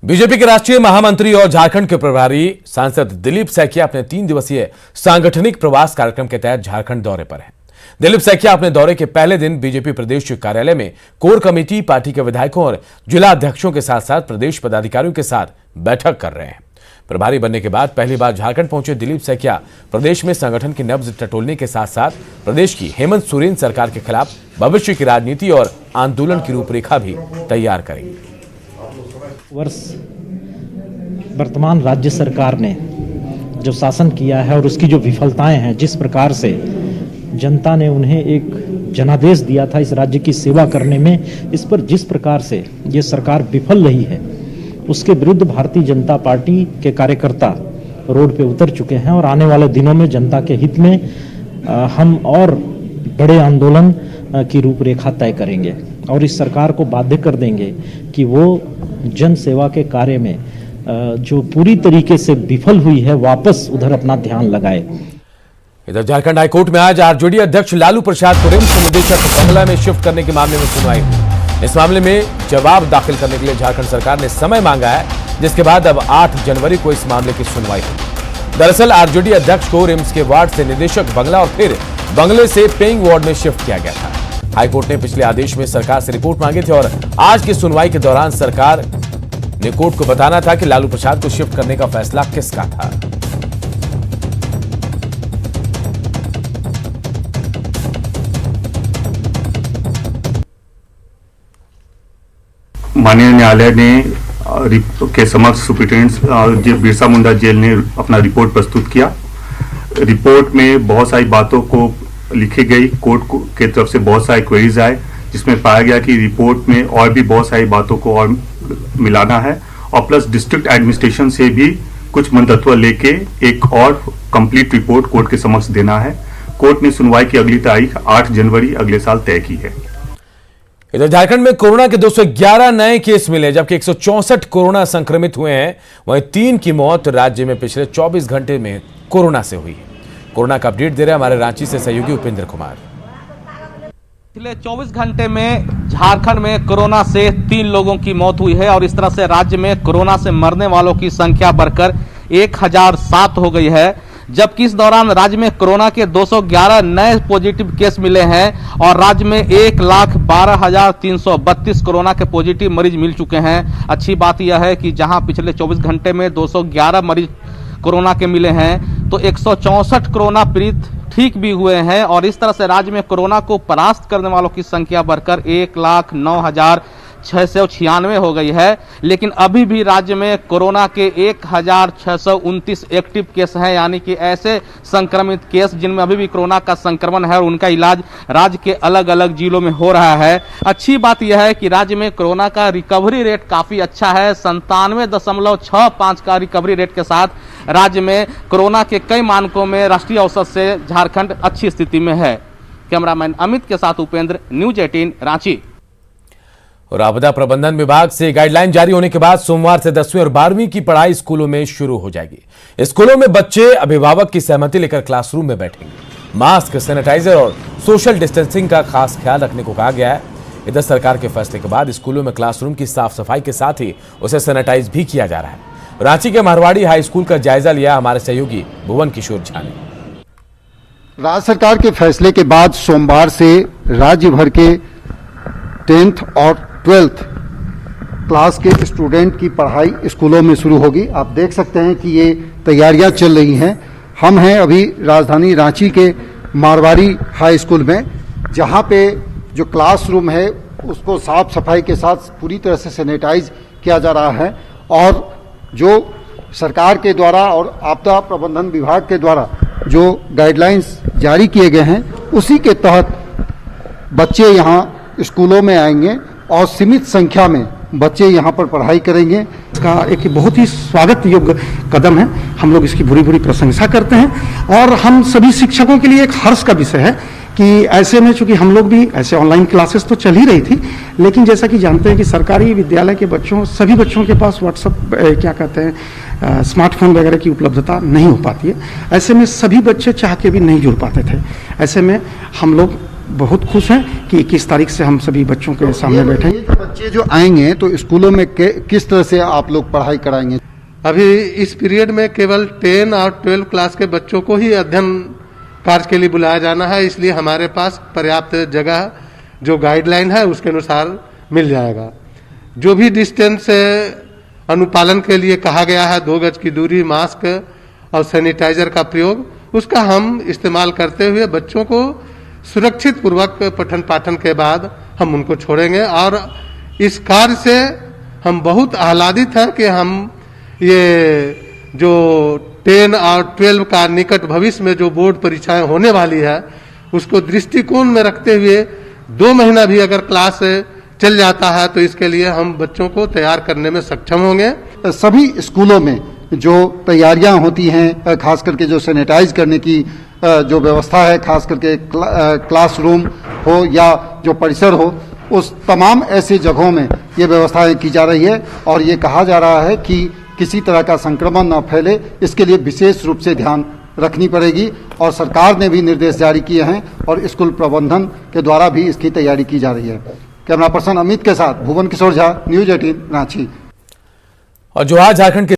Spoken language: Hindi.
बीजेपी के राष्ट्रीय महामंत्री और झारखंड के प्रभारी सांसद दिलीप सैकिया अपने 3 दिवसीय सांगठनिक प्रवास कार्यक्रम के तहत झारखंड दौरे पर हैं। दिलीप सैकिया अपने दौरे के पहले दिन बीजेपी प्रदेश कार्यालय में कोर कमेटी, पार्टी के विधायकों और जिला अध्यक्षों के साथ साथ प्रदेश पदाधिकारियों के साथ बैठक कर रहे हैं। प्रभारी बनने के बाद पहली बार झारखंड पहुंचे दिलीप सैकिया प्रदेश में संगठन की नब्ज टटोलने के साथ साथ प्रदेश की हेमंत सोरेन सरकार के खिलाफ भविष्य की राजनीति और आंदोलन की रूपरेखा भी तैयार करेंगे। वर्ष वर्तमान राज्य सरकार ने जो शासन किया है और उसकी जो विफलताएं हैं, जिस प्रकार से जनता ने उन्हें एक जनादेश दिया था इस राज्य की सेवा करने में, इस पर जिस प्रकार से ये सरकार विफल रही है, उसके विरुद्ध भारतीय जनता पार्टी के कार्यकर्ता रोड पे उतर चुके हैं और आने वाले दिनों में जनता के हित में हम और बड़े आंदोलन की रूपरेखा तय करेंगे और इस सरकार को बाध्य कर देंगे कि वो जन सेवा के कार्य में जो पूरी तरीके से विफल हुई है, वापस उधर अपना ध्यान लगाए। इधर झारखंड हाईकोर्ट में आज आरजेडी अध्यक्ष लालू प्रसाद को रिम्स निदेशक बंगला में शिफ्ट करने के मामले में सुनवाई हुई। इस मामले में जवाब दाखिल करने के लिए झारखंड सरकार ने समय मांगा है, जिसके बाद अब 8 जनवरी को इस मामले की सुनवाई हुई। दरअसल आरजेडी अध्यक्ष को रिम्स के वार्ड से निदेशक बंगला और फिर बंगले से पेइंग वार्ड में शिफ्ट किया गया था। हाईकोर्ट ने पिछले आदेश में सरकार से रिपोर्ट मांगी थी और आज की सुनवाई के दौरान सरकार ने कोर्ट को बताना था कि लालू प्रसाद को शिफ्ट करने का फैसला किसका था। माननीय न्यायालय ने के समक्ष सुप्रीटेंडेंट बिरसा मुंडा जेल ने अपना रिपोर्ट प्रस्तुत किया। रिपोर्ट में बहुत सारी बातों को लिखी गई, कोर्ट के तरफ से बहुत सारे क्वेरीज आए, जिसमें पाया गया कि रिपोर्ट में और भी बहुत सारी बातों को और मिलाना है और प्लस डिस्ट्रिक्ट एडमिनिस्ट्रेशन से भी कुछ मंतव्य लेके एक और कंप्लीट रिपोर्ट कोर्ट के समक्ष देना है। कोर्ट ने सुनवाई की अगली तारीख 8 जनवरी अगले साल तय की है। इधर झारखंड में कोरोना के 211 नए केस मिले, जबकि 164 कोरोना संक्रमित हुए हैं। वहीं 3 की मौत राज्य में पिछले 24 घंटे में कोरोना से हुई है। कोरोना का अपडेट दे रहे हमारे रांची से सहयोगी उपेंद्र कुमार। पिछले 24 घंटे में झारखंड में कोरोना से 3 लोगों की मौत हुई है और इस तरह से राज्य में कोरोना से मरने वालों की संख्या बढ़कर 1007 हो गई है। जबकि इस दौरान राज्य में कोरोना के 211 नए पॉजिटिव केस मिले हैं और राज्य में 1,12,332 कोरोना के पॉजिटिव मरीज मिल चुके हैं। अच्छी बात यह है कि जहां पिछले 24 घंटे में 211 मरीज कोरोना के मिले हैं, तो 164 कोरोना पीड़ित ठीक भी हुए हैं और इस तरह से राज्य में कोरोना को परास्त करने वालों की संख्या बढ़कर 1,09,696 हो गई है। लेकिन अभी भी राज्य में कोरोना के 1,629 एक्टिव केस हैं, यानी कि ऐसे संक्रमित केस जिनमें अभी भी कोरोना का संक्रमण है और उनका इलाज राज्य के अलग अलग जिलों में हो रहा है। अच्छी बात यह है कि राज्य में कोरोना का रिकवरी रेट काफी अच्छा है। 97.65 का रिकवरी रेट के साथ राज्य में कोरोना के कई मानकों में राष्ट्रीय औसत से झारखंड अच्छी स्थिति में है। कैमरामैन अमित के साथ उपेंद्र, न्यूज 18 रांची। और आपदा प्रबंधन विभाग से गाइडलाइन जारी होने के बाद सोमवार से 10वीं और 12वीं की पढ़ाई स्कूलों में शुरू हो जाएगी। स्कूलों में बच्चे अभिभावक की सहमति लेकर क्लासरूम में बैठेंगे। मास्क, सैनिटाइजर और सोशल डिस्टेंसिंग का खास ख्याल रखने को कहा गया है। इधर सरकार के फैसले के बाद स्कूलों में क्लासरूम की साफ सफाई के साथ ही उसे सैनिटाइज भी किया जा रहा है। रांची के मारवाड़ी हाई स्कूल का जायजा लिया हमारे सहयोगी भुवन किशोर झा ने। राज्य सरकार के फैसले के बाद सोमवार से राज्य भर के 10th और 12th क्लास के स्टूडेंट की पढ़ाई स्कूलों में शुरू होगी। आप देख सकते हैं कि ये तैयारियां चल रही हैं। हम हैं अभी राजधानी रांची के मारवाड़ी हाई स्कूल में, जहां पे जो क्लासरूम है उसको साफ सफाई के साथ पूरी तरह से सैनिटाइज किया जा रहा है और जो सरकार के द्वारा और आपदा प्रबंधन विभाग के द्वारा जो गाइडलाइंस जारी किए गए हैं, उसी के तहत बच्चे यहाँ स्कूलों में आएंगे और सीमित संख्या में बच्चे यहाँ पर पढ़ाई करेंगे। इसका एक बहुत ही स्वागत योग्य कदम है। हम लोग इसकी बुरी प्रशंसा करते हैं और हम सभी शिक्षकों के लिए एक हर्ष का विषय है कि ऐसे में, चूंकि हम लोग भी ऐसे ऑनलाइन क्लासेस तो चल ही रही थी, लेकिन जैसा कि जानते हैं कि सरकारी विद्यालय के बच्चों, सभी बच्चों के पास व्हाट्सएप स्मार्टफोन वगैरह की उपलब्धता नहीं हो पाती है। ऐसे में सभी बच्चे चाह के भी नहीं जुड़ पाते थे। ऐसे में हम लोग बहुत खुश हैं कि 21 तारीख से हम सभी बच्चों के सामने बैठे। बच्चे जो आएंगे तो स्कूलों में किस तरह से आप लोग पढ़ाई कराएंगे? अभी इस पीरियड में केवल 10 और 12 क्लास के बच्चों को ही अध्ययन कार्य के लिए बुलाया जाना है, इसलिए हमारे पास पर्याप्त जगह जो गाइडलाइन है उसके अनुसार मिल जाएगा। जो भी डिस्टेंस अनुपालन के लिए कहा गया है, 2 गज की दूरी, मास्क और सैनिटाइजर का प्रयोग, उसका हम इस्तेमाल करते हुए बच्चों को सुरक्षित पूर्वक पठन पाठन के बाद हम उनको छोड़ेंगे। और इस कार्य से हम बहुत आह्लादित हैं कि हम ये जो 10 और 12 का निकट भविष्य में जो बोर्ड परीक्षाएं होने वाली है उसको दृष्टिकोण में रखते हुए 2 महीना भी अगर क्लास चल जाता है तो इसके लिए हम बच्चों को तैयार करने में सक्षम होंगे। सभी स्कूलों में जो तैयारियां होती हैं, खास करके जो सैनिटाइज करने की जो व्यवस्था है, खास करके क्लासरूम हो या जो परिसर हो, उस तमाम ऐसी जगहों में ये व्यवस्थाएं की जा रही है और ये कहा जा रहा है कि किसी तरह का संक्रमण न फैले, इसके लिए विशेष रूप से ध्यान रखनी पड़ेगी और सरकार ने भी निर्देश जारी किए हैं और स्कूल प्रबंधन के द्वारा भी इसकी तैयारी की जा रही है। कैमरा पर्सन अमित के साथ भुवन किशोर झा, न्यूज 18 रांची। और जो आज झारखंड के